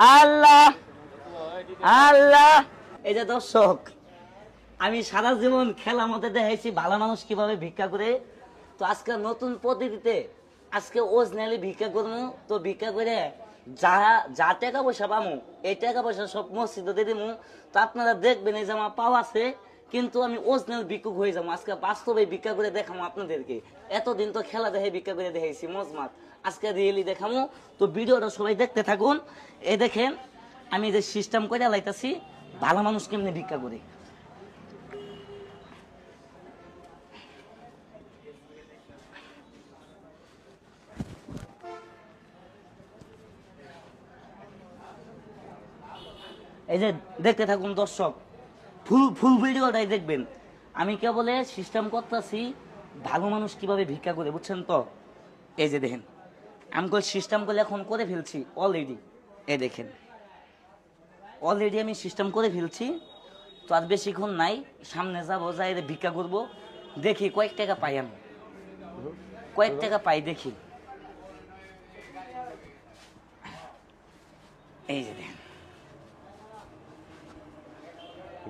আল্লাহ আল্লাহ। এই যে দর্শক, আমি সারা জীবন খেলার মধ্যে দেখাইছি ভালো মানুষ কিভাবে ভিক্ষা করে। তো আজকে নতুন পদ্ধতিতে আজকে ওজনালি ভিক্ষা করবো। তো ভিক্ষা করে যা যা টাকা পয়সা পাবো এই টাকা পয়সা সব মসজিদে দিয়ে দিবো। তো আপনারা দেখবেন এই যে আমার পাও আছে, কিন্তু আমি ওজনাল ভিক্ষুক হয়ে যাবো। আজকে বাস্তবে ভিক্ষা করে দেখাবো আপনাদেরকে। এতদিন তো খেলা দেখে ভিক্ষা করে দেখাইছি মজমাত, আজকে রিয়েলি দেখাবো। তো ভিডিওটা সবাই দেখতে থাকুন। এই দেখেন আমি যে সিস্টেম করে লাইতাছি ভালো মানুষ কেমনি ভিক্ষা করে। এই যে দেখতে থাকুন দর্শক, ফুল ভিডিওটাই দেখবেন। আমি কেবল সিস্টেম করতেছি ভালো মানুষ কিভাবে ভিক্ষা করে, বুঝছেন তো? এই যে দেখেন আমি সিস্টেম করে এখন করে ফেলছি অলরেডি। এই দেখেন অলরেডি আমি সিস্টেম করে ফেলছি। তো আর বেশিক্ষণ নাই, সামনে যাবো, যাই ভিক্ষা করবো। দেখি কয়েক টাকা পাই, আমি কয়েক টাকা পাই দেখি। এই যে দেখেন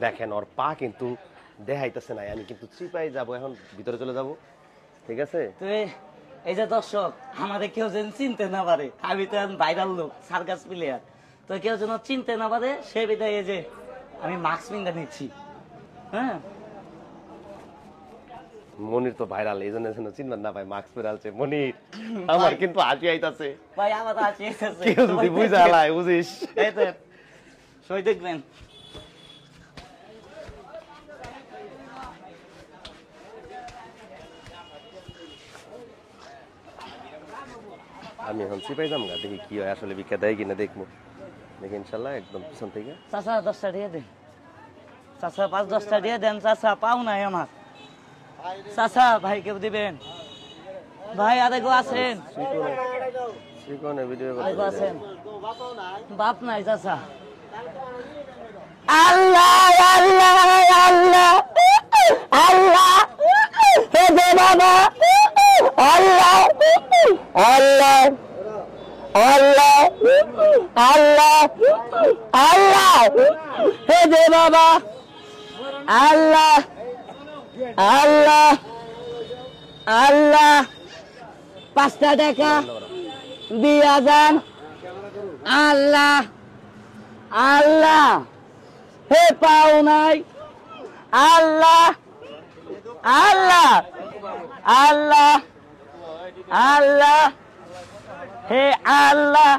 দেখেন ওর পা কিন্তু দেখাইতেছে না, আমি কিন্তু চিপাই যাব, এখন ভিতরে চলে যাব। ঠিক আছে? তো এই যে দর্শক, আমাদের কেউ যেন চিনতে না পারে, আমি তো ভাইরাল লোক, সার্কাস প্লেয়ার। তো কেউ যেন চিনতে না পারে সে বিধায় এই যে আমি মাস্ক পিন্ধা নিচ্ছি। হ্যাঁ, মনির তো ভাইরাল, এই জন্য চিনবেন না ভাই, মাস্ক পরে আছে মনির। আমার কিন্তু হাসি আইতাছে ভাই, আমার তো আছে কেউ যদি বুঝা হালায়, বুঝিস? এই তো সই দেখবেন। আমি এখন চিপাই যাম গা, দেখি কি হয়, আসলে ভিক্ষা দেয় কিনা দেখবো। দেখি ইনশাল্লাহ একদম পিছন থেকে। চাচা 10টা দিয়ে দেন, চাচা 5-10টা দিয়ে দেন। চাচা পাও নাই আমার, চাচা ভাই কেউ দিবেন? ভাই আরেকও আছেন, ভিডিও আরেকও আছেন। বাপ নাই চাচা। আল্লাহ আল্লাহ আল্লাহ আল্লাহ, হে দে বাবা, আল্লাহ আল্লাহ আল্লাহ আল্লাহ আল্লাহ, হে দে বাবা, আল্লাহ আল্লাহ আল্লাহ। 5টা টাকা দিয়া যান। আল্লাহ আল্লাহ, হে পাও নাই। আল্লাহ আল্লাহ আল্লাহ আল্লাহ, হে আল্লাহ